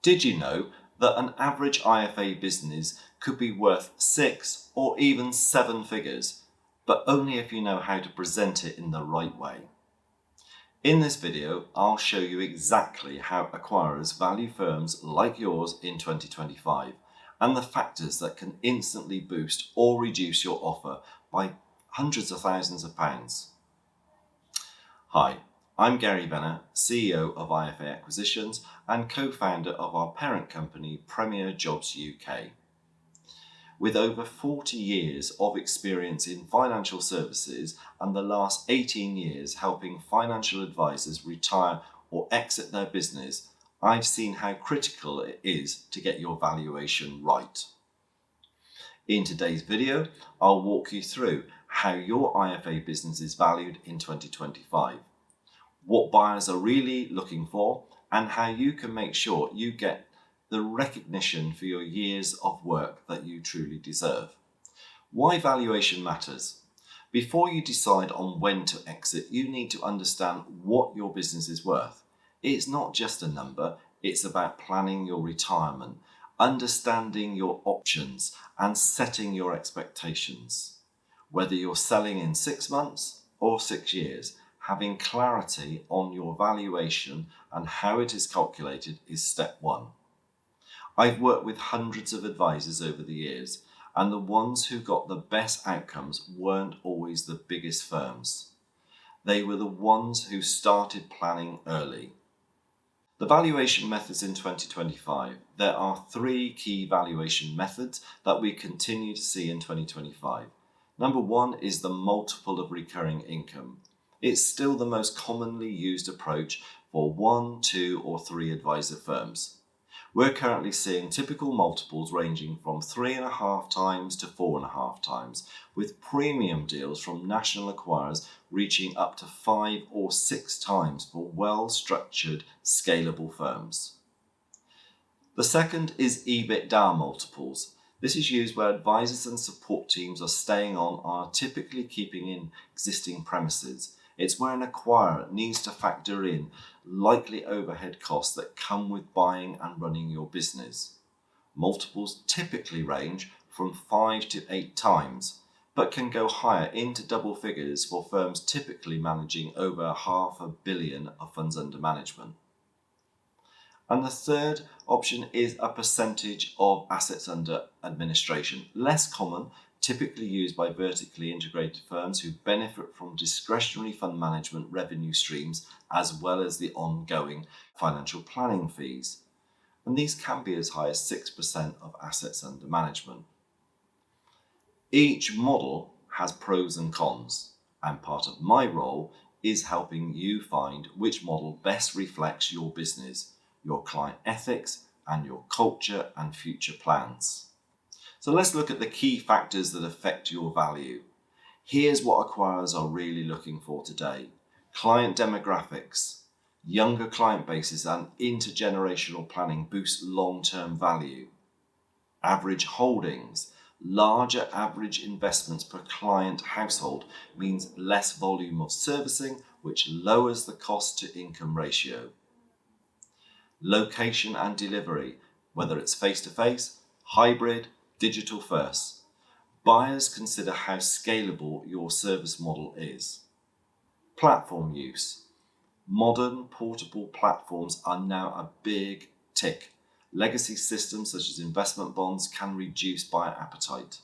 Did you know that an average IFA business could be worth 6 or even 7 figures, but only if you know how to present it in the right way? In this video, I'll show you exactly how acquirers value firms like yours in 2025 and the factors that can instantly boost or reduce your offer by hundreds of thousands of pounds. Hi, I'm Gary Venner, CEO of IFA Acquisitions and co-founder of our parent company Premier Jobs UK. With over 40 years of experience in financial services and the last 18 years helping financial advisors retire or exit their business, I've seen how critical it is to get your valuation right. In today's video, I'll walk you through how your IFA business is valued in 2025, what buyers are really looking for, and how you can make sure you get the recognition for your years of work that you truly deserve. Why valuation matters. Before you decide on when to exit, you need to understand what your business is worth. It's not just a number, it's about planning your retirement, understanding your options, and setting your expectations. Whether you're selling in 6 months or 6 years, having clarity on your valuation and how it is calculated is step one. I've worked with hundreds of advisors over the years, and the ones who got the best outcomes weren't always the biggest firms. They were the ones who started planning early. The valuation methods in 2025. There are 3 key valuation methods that we continue to see in 2025. Number 1 is the multiple of recurring income. It's still the most commonly used approach for 1, 2, or 3 advisor firms. We're currently seeing typical multiples ranging from 3.5 times to 4.5 times, with premium deals from national acquirers reaching up to 5 or 6 times for well-structured, scalable firms. The second is EBITDA multiples. This is used where advisors and support teams are staying on and are typically keeping in existing premises. It's where an acquirer needs to factor in likely overhead costs that come with buying and running your business. Multiples typically range from 5 to 8 times, but can go higher into double figures for firms typically managing over $500 million of funds under management. And the third option is a percentage of assets under administration, less common, typically used by vertically integrated firms who benefit from discretionary fund management revenue streams as well as the ongoing financial planning fees. And these can be as high as 6% of assets under management. Each model has pros and cons, and part of my role is helping you find which model best reflects your business, your client ethics, and your culture and future plans. So let's look at the key factors that affect your value. Here's what acquirers are really looking for today. Client demographics, younger client bases and intergenerational planning boost long-term value. Average holdings, larger average investments per client household means less volume of servicing, which lowers the cost to income ratio. Location and delivery, whether it's face-to-face, hybrid, digital first. Buyers consider how scalable your service model is. Platform use. Modern portable platforms are now a big tick. Legacy systems such as investment bonds can reduce buyer appetite.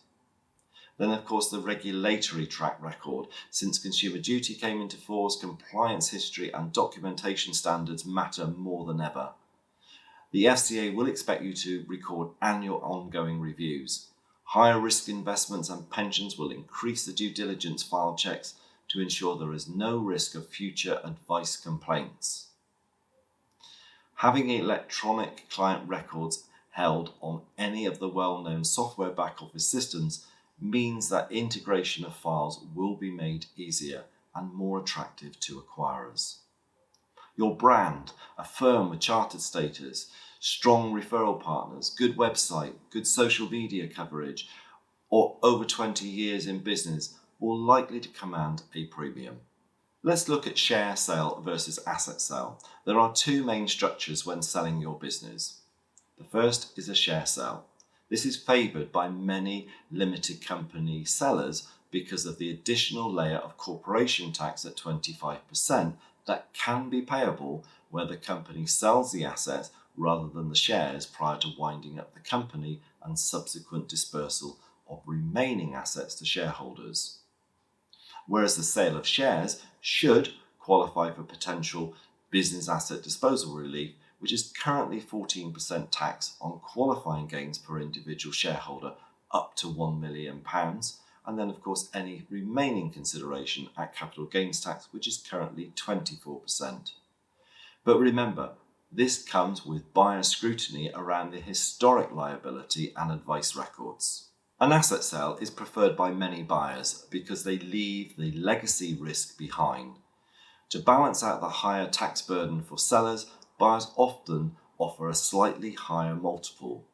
Then of course the regulatory track record. Since Consumer Duty came into force, compliance history and documentation standards matter more than ever. The FCA will expect you to record annual ongoing reviews. Higher risk investments and pensions will increase the due diligence file checks to ensure there is no risk of future advice complaints. Having electronic client records held on any of the well-known software back office systems means that integration of files will be made easier and more attractive to acquirers. Your brand, a firm with chartered status, strong referral partners, good website, good social media coverage, or over 20 years in business will likely to command a premium. Let's look at share sale versus asset sale. There are 2 main structures when selling your business. The first is a share sale. This is favoured by many limited company sellers because of the additional layer of corporation tax at 25% that can be payable where the company sells the assets rather than the shares prior to winding up the company and subsequent dispersal of remaining assets to shareholders. Whereas the sale of shares should qualify for potential business asset disposal relief, which is currently 14% tax on qualifying gains per individual shareholder up to £1 million, and then of course any remaining consideration at capital gains tax, which is currently 24%. But remember, this comes with buyer scrutiny around the historic liability and advice records. An asset sale is preferred by many buyers because they leave the legacy risk behind. To balance out the higher tax burden for sellers, buyers often offer a slightly higher multiple.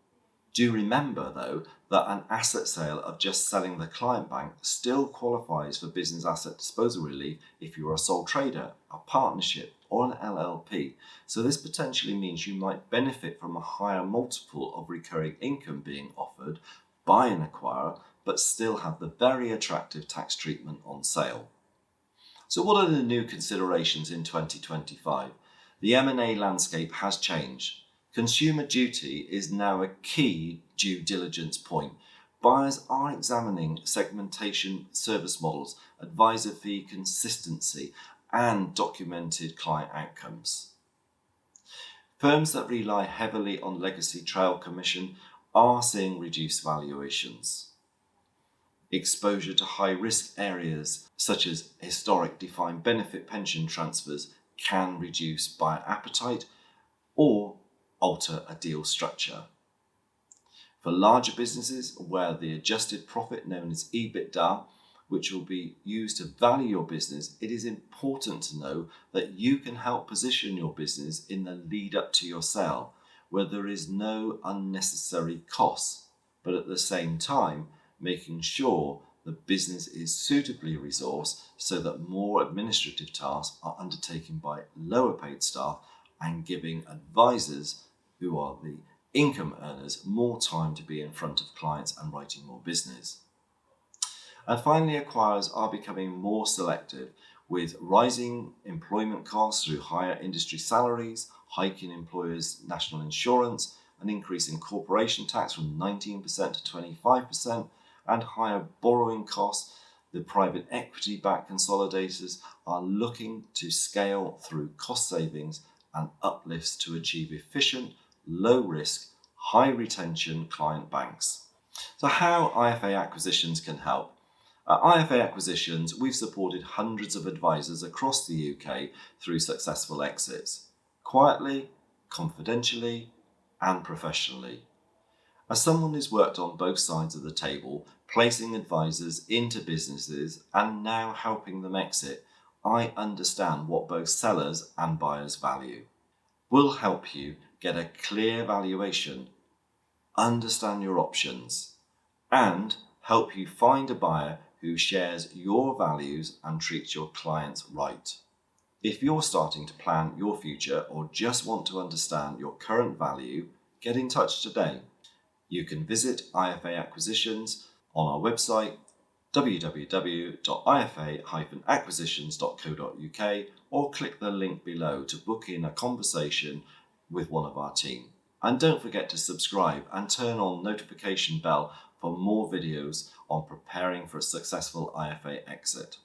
Do remember, though, that an asset sale of just selling the client bank still qualifies for business asset disposal relief if you're a sole trader, a partnership, or an LLP. So this potentially means you might benefit from a higher multiple of recurring income being offered by an acquirer, but still have the very attractive tax treatment on sale. So what are the new considerations in 2025? The M&A landscape has changed. Consumer duty is now a key due diligence point. Buyers are examining segmentation service models, advisor fee consistency, and documented client outcomes. Firms that rely heavily on legacy trail commission are seeing reduced valuations. Exposure to high-risk areas such as historic defined benefit pension transfers can reduce buyer appetite or alter a deal structure. For larger businesses where the adjusted profit known as EBITDA, which will be used to value your business, it is important to know that you can help position your business in the lead up to your sale, where there is no unnecessary costs, but at the same time making sure the business is suitably resourced so that more administrative tasks are undertaken by lower paid staff and giving advisors, who are the income earners, more time to be in front of clients and writing more business. And finally, acquirers are becoming more selective with rising employment costs through higher industry salaries, hiking employers' national insurance, an increase in corporation tax from 19% to 25%, and higher borrowing costs. The private equity-backed consolidators are looking to scale through cost savings and uplifts to achieve efficient, low-risk, high-retention client banks. So how IFA Acquisitions can help? At IFA Acquisitions, we've supported hundreds of advisors across the UK through successful exits, quietly, confidentially, and professionally. As someone who's worked on both sides of the table, placing advisors into businesses and now helping them exit, I understand what both sellers and buyers value. We'll help you get a clear valuation, understand your options, and help you find a buyer who shares your values and treats your clients right. If you're starting to plan your future or just want to understand your current value, get in touch today. You can visit IFA Acquisitions on our website www.ifa-acquisitions.co.uk or click the link below to book in a conversation with one of our team. And don't forget to subscribe and turn on notification bell for more videos on preparing for a successful IFA exit.